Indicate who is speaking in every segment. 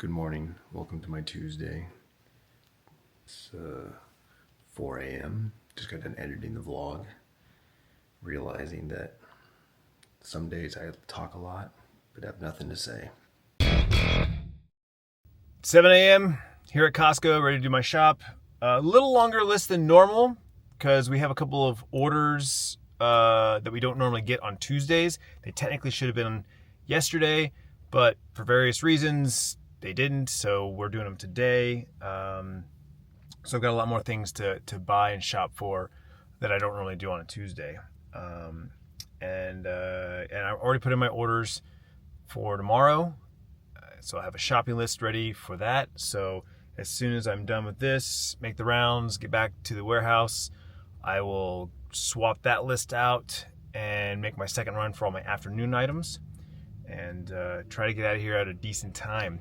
Speaker 1: Good morning. Welcome to my Tuesday. It's 4 a.m. Just got done editing the vlog, realizing that some days I talk a lot but have nothing to say.
Speaker 2: 7 a.m. here at Costco, ready to do my shop. A little longer list than normal because we have a couple of orders that we don't normally get on Tuesdays. They technically should have been yesterday, but for various reasons, they didn't, so we're doing them today. So I've got a lot more things to buy and shop for that I don't normally do on a Tuesday. And I've already put in my orders for tomorrow. So I have a shopping list ready for that. So as soon as I'm done with this, make the rounds, get back to the warehouse, I will swap that list out and make my second run for all my afternoon items and try to get out of here at a decent time.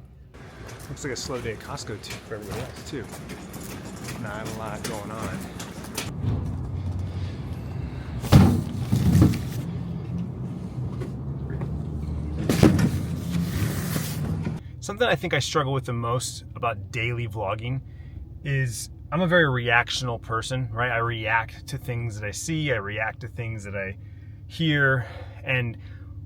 Speaker 2: Looks like a slow day at Costco too, for everybody else too. Not a lot going on. Something I think I struggle with the most about daily vlogging is I'm a very reactional person, right? I react to things that I see, I react to things that I hear, and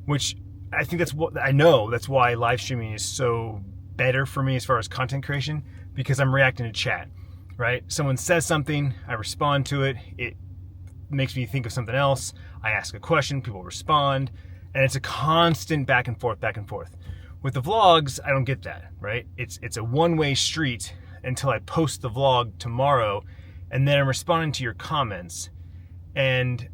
Speaker 2: which I think that's what I know. That's why live streaming is so better for me as far as content creation, because I'm reacting to chat, right? Someone says something, I respond to it, it makes me think of something else, I ask a question, people respond, and it's a constant back and forth, back and forth. With the vlogs, I don't get that, right? It's a one-way street until I post the vlog tomorrow, and then I'm responding to your comments. And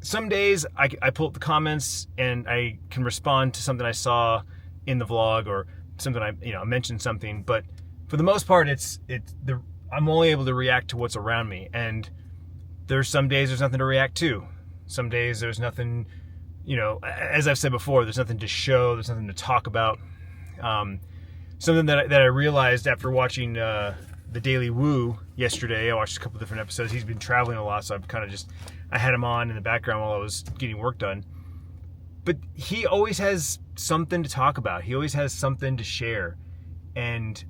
Speaker 2: some days I pull up the comments and I can respond to something I saw in the vlog or something I mentioned something, but for the most part I'm only able to react to what's around me, and there's some days there's nothing to react to. Some days there's nothing, as I've said before, there's nothing to show, there's nothing to talk about. Something that I realized after watching the Daily Woo yesterday, I watched a couple different episodes. He's been traveling a lot, so I had him on in the background while I was getting work done. But he always has something to talk about. He always has something to share. And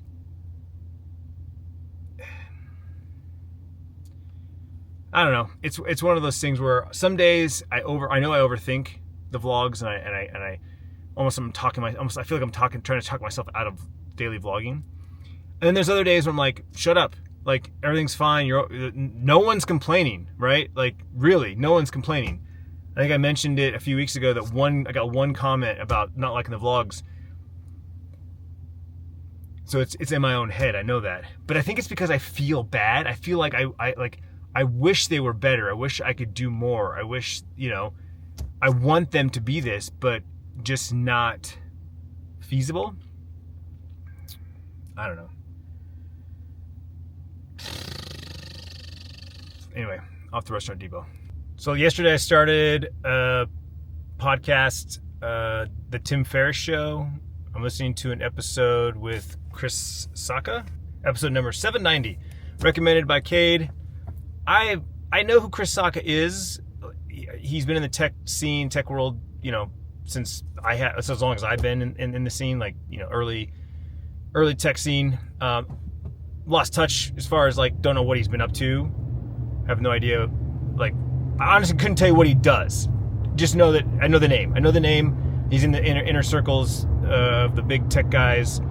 Speaker 2: I don't know. It's one of those things where some days I know I overthink the vlogs, and I feel like I'm trying to talk myself out of daily vlogging. And then there's other days where I'm like, shut up. Like, everything's fine. No one's complaining, right? Like, really, no one's complaining. I think I mentioned it a few weeks ago that I got one comment about not liking the vlogs. So it's in my own head, I know that. But I think it's because I feel bad. I feel like I wish they were better. I wish I could do more. I wish, I want them to be this, but just not feasible. I don't know. Anyway, off to Restaurant Depot. So yesterday I started a podcast, The Tim Ferriss Show. I'm listening to an episode with Chris Sacca, episode number 790, recommended by Cade. I know who Chris Sacca is. He's been in the tech scene, tech world, since as long as I've been in the scene, like, early tech scene. Lost touch as far as, like, don't know what he's been up to. Have no idea. Like, I honestly couldn't tell you what he does. Just know that I know the name. He's in the inner circles of the big tech guys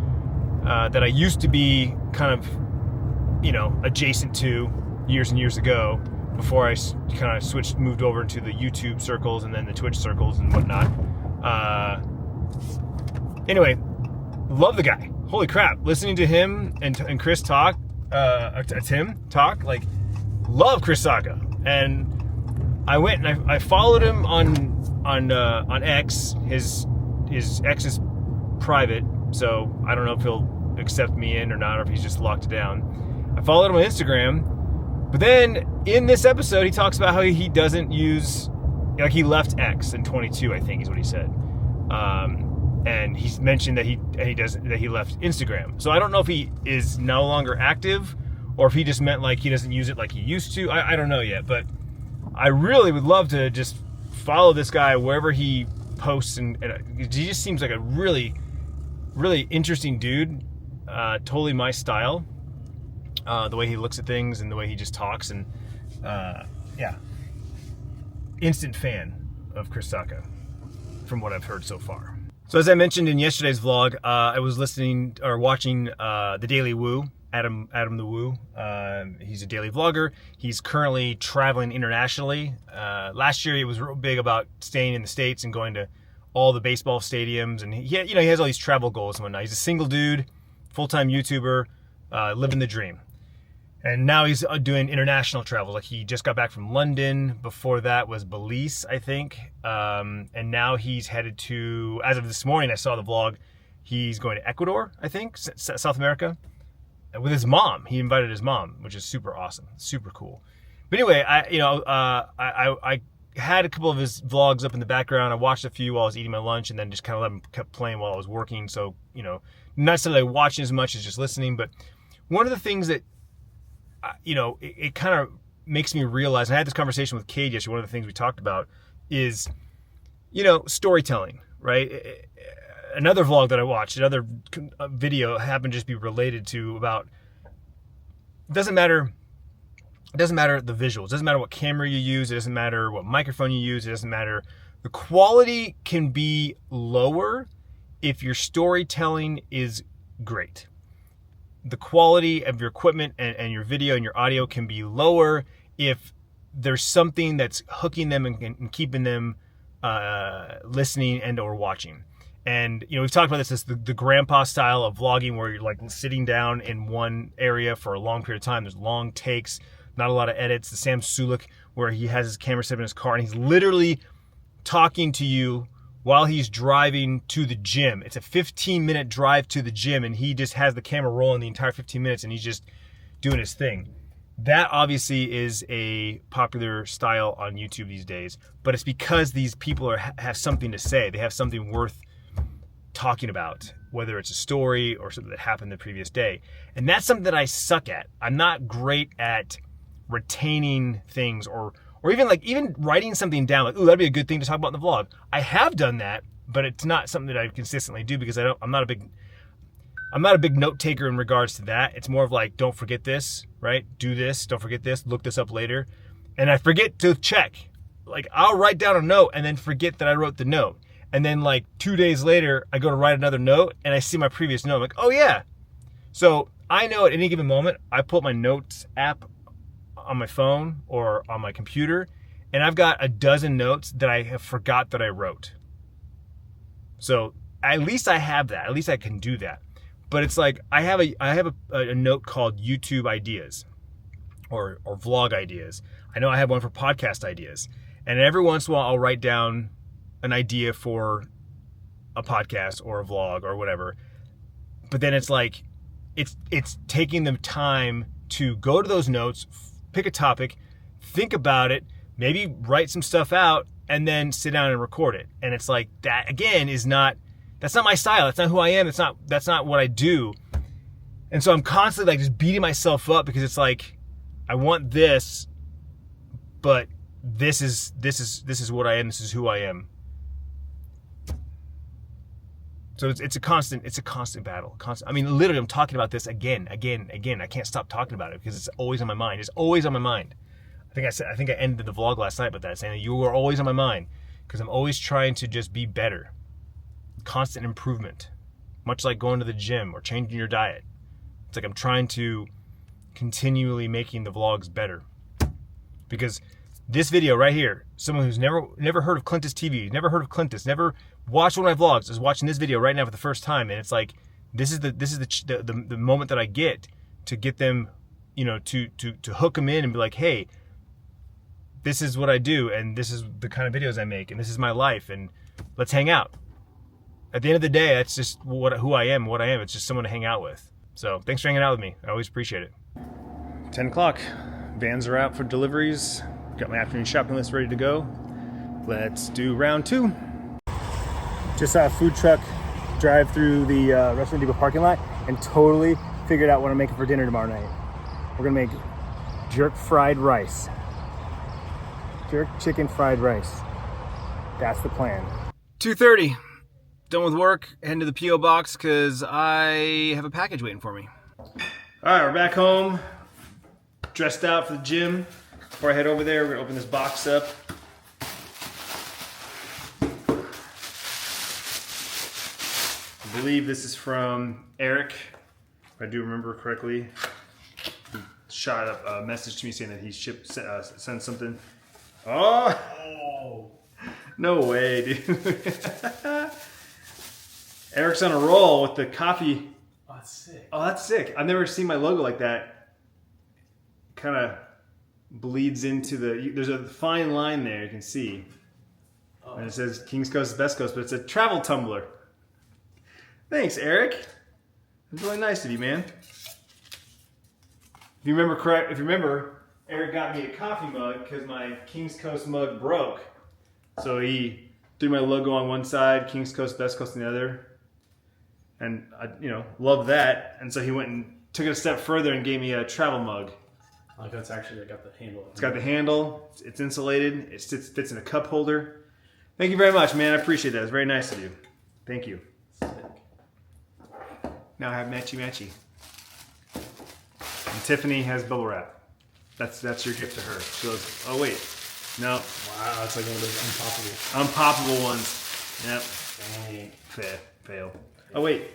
Speaker 2: that I used to be kind of, adjacent to years and years ago, before I kind of moved over into the YouTube circles and then the Twitch circles and whatnot. Anyway, love the guy. Holy crap. Listening to him and Chris talk, Tim talk, like, love Chris Sacca. And I went and I followed him on X. His X is private, so I don't know if he'll accept me in or not, or if he's just locked it down. I followed him on Instagram, but then in this episode he talks about how he doesn't use, like, he left X in 22, I think is what he said. And he's mentioned that he left Instagram. So I don't know if he is no longer active, or if he just meant like he doesn't use it like he used to. I don't know yet, but I really would love to just follow this guy wherever he posts, and he just seems like a really, really interesting dude. totally my style. The way he looks at things and the way he just talks, and yeah, instant fan of Chris Sacca from what I've heard so far. So as I mentioned in yesterday's vlog, I was listening or watching the Daily Woo, Adam the Woo. He's a daily vlogger. He's currently traveling internationally. Last year he was real big about staying in the States and going to all the baseball stadiums, and he has all these travel goals and whatnot. He's a single dude, full-time YouTuber, living the dream. And now he's doing international travel. Like, he just got back from London. Before that was Belize, I think. And now he's headed to, as of this morning, I saw the vlog, he's going to Ecuador, I think, South America, with his mom. He invited his mom, which is super awesome, super cool. But anyway, I had a couple of his vlogs up in the background. I watched a few while I was eating my lunch, and then just kind of let them kept playing while I was working. So, not necessarily watching as much as just listening. But one of the things that it kind of makes me realize, and I had this conversation with Cade yesterday, one of the things we talked about is, storytelling, right? Another vlog that I watched, another video happened to just be related to about, it doesn't matter the visuals, it doesn't matter what camera you use, it doesn't matter what microphone you use, it doesn't matter. The quality can be lower if your storytelling is great. The quality of your equipment and your video and your audio can be lower if there's something that's hooking them and keeping them listening and or watching. And we've talked about this the grandpa style of vlogging, where you're like sitting down in one area for a long period of time. There's long takes, not a lot of edits. The Sam Sulek, where he has his camera set in his car and he's literally talking to you while he's driving to the gym. It's a 15-minute drive to the gym, and he just has the camera rolling the entire 15 minutes, and he's just doing his thing. That obviously is a popular style on YouTube these days, but it's because these people have something to say. They have something worth talking about, whether it's a story or something that happened the previous day. And that's something that I suck at. I'm not great at retaining things or even writing something down, like, ooh, that'd be a good thing to talk about in the vlog. I have done that, but it's not something that I consistently do because I'm not a big note taker in regards to that. It's more of like, don't forget this, right? Do this, don't forget this, look this up later. And I forget to check. Like, I'll write down a note and then forget that I wrote the note. And then like 2 days later, I go to write another note and I see my previous note. I'm like, oh yeah. So I know at any given moment, I pull up my notes app on my phone or on my computer, and I've got a dozen notes that I have forgot that I wrote. So at least I have that. At least I can do that. But it's like I have a note called YouTube ideas or vlog ideas. I know I have one for podcast ideas, and every once in a while I'll write down an idea for a podcast or a vlog or whatever. But then it's like it's taking the time to go to those notes, pick a topic, think about it, maybe write some stuff out, and then sit down and record it. And it's like, that again that's not my style. That's not who I am. That's not what I do. And so I'm constantly like just beating myself up because it's like, I want this, but this is what I am. This is who I am. So it's a constant battle. I mean, literally, I'm talking about this again. I can't stop talking about it because it's always on my mind. It's always on my mind. I think I ended the vlog last night with that, saying that you are always on my mind because I'm always trying to just be better. Constant improvement, much like going to the gym or changing your diet. It's like I'm trying to continually making the vlogs better. Because this video right here, someone who's never heard of Clintus.tv, never heard of Clintus, never watched one of my vlogs, is watching this video right now for the first time, and it's like this is the moment that I get to get them, to hook them in and be like, hey, this is what I do, and this is the kind of videos I make, and this is my life, and let's hang out. At the end of the day, that's just who I am, what I am. It's just someone to hang out with. So thanks for hanging out with me. I always appreciate it. 10 o'clock. Vans are out for deliveries. Got my afternoon shopping list ready to go. Let's do round 2. Just saw a food truck drive through the Restaurant Depot parking lot and totally figured out what I'm making for dinner tomorrow night. We're gonna make jerk fried rice. Jerk chicken fried rice. That's the plan. 2:30. done with work, heading to the P.O. box because I have a package waiting for me. All right, we're back home, dressed out for the gym. Before I head over there, we're gonna open this box up. I believe this is from Eric, if I do remember correctly. He shot up a message to me saying that he sent something. Oh, no way, dude. Eric's on a roll with the coffee.
Speaker 3: Oh, that's sick.
Speaker 2: Oh, that's sick. I've never seen my logo like that. Kind of bleeds into there's a fine line there you can see. Oh. And it says King's Coast, Best Coast, but it's a travel tumbler. Thanks, Eric. It's really nice of you, man. If you remember, Eric got me a coffee mug because my King's Coast mug broke. So he threw my logo on one side, King's Coast, Best Coast on the other. And I, love that. And so he went and took it a step further and gave me a travel mug.
Speaker 3: Like it's actually got the handle.
Speaker 2: It's got the handle. It's insulated. It fits in a cup holder. Thank you very much, man. I appreciate that. It's very nice of you. Thank you.
Speaker 3: Sick.
Speaker 2: Now I have matchy matchy. And Tiffany has bubble wrap. That's your gift to her. She goes, oh wait, no.
Speaker 3: Wow, it's like one of those unpoppable.
Speaker 2: Unpoppable ones. Yep.
Speaker 3: Dang.
Speaker 2: Fail. Oh wait.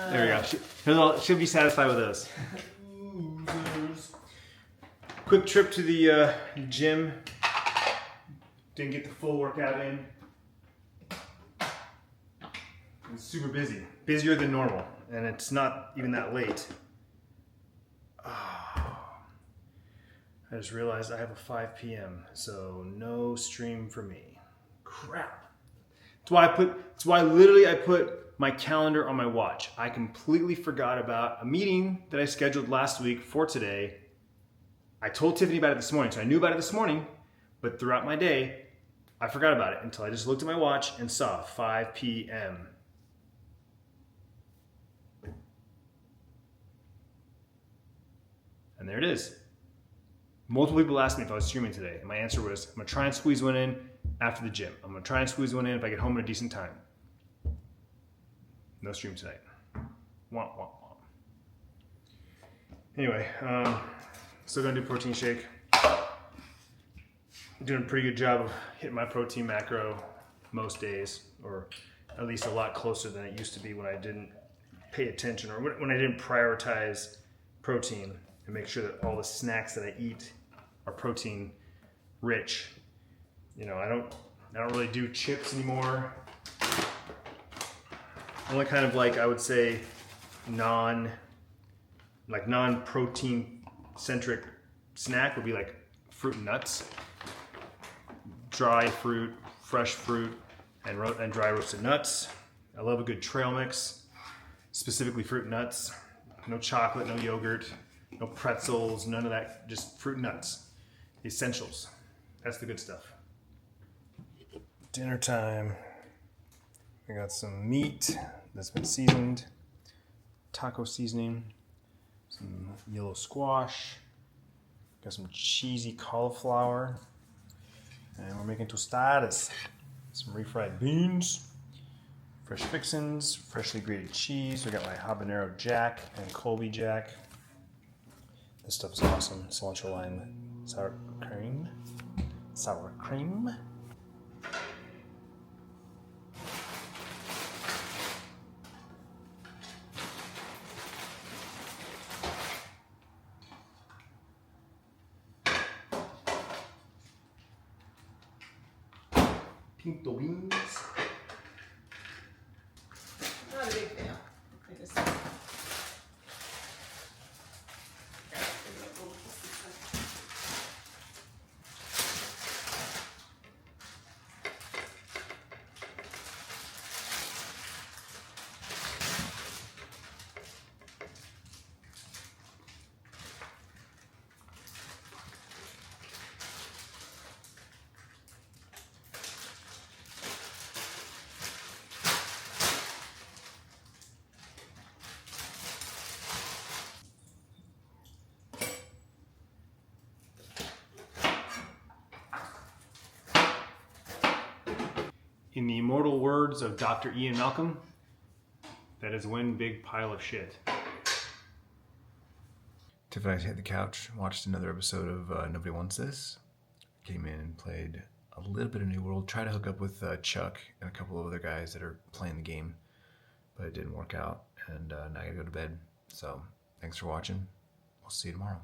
Speaker 2: There we go. She'll be satisfied with those. Quick trip to the gym. Didn't get the full workout in. It's super busy. Busier than normal. And it's not even that late. Oh. I just realized I have a 5 p.m. So no stream for me. Crap. That's why literally I put my calendar on my watch. I completely forgot about a meeting that I scheduled last week for today. I told Tiffany about it this morning, so I knew about it this morning, but throughout my day, I forgot about it until I just looked at my watch and saw 5 p.m. And there it is. Multiple people asked me if I was streaming today, and my answer was, I'm going to try and squeeze one in after the gym. I'm going to try and squeeze one in if I get home at a decent time. No stream tonight. Womp, womp, womp. Anyway, still going to do protein shake. Doing a pretty good job of hitting my protein macro most days, or at least a lot closer than it used to be when I didn't pay attention, or when I didn't prioritize protein and make sure that all the snacks that I eat are protein rich. I don't really do chips anymore. Only kind of I would say non-protein centric snack would be like fruit and nuts, dry fruit, fresh fruit, and dry roasted nuts. I love a good trail mix, specifically fruit and nuts. No chocolate, no yogurt, no pretzels, none of that, just fruit and nuts. The essentials. That's the good stuff. Dinner time. I got some meat that's been seasoned, taco seasoning, some yellow squash, got some cheesy cauliflower, and we're making tostadas. Some refried beans, fresh fixins, freshly grated cheese. We got my habanero jack and Colby jack. This stuff is awesome. Cilantro lime sour cream. Sour cream. Pinto beans.
Speaker 4: Not a big fan. I just.
Speaker 2: in the immortal words of Dr. Ian Malcolm, that is one big pile of shit.
Speaker 1: Tiff and I hit the couch, watched another episode of Nobody Wants This. Came in and played a little bit of New World. Tried to hook up with Chuck and a couple of other guys that are playing the game, but it didn't work out. And now I gotta go to bed. So thanks for watching. We'll see you tomorrow.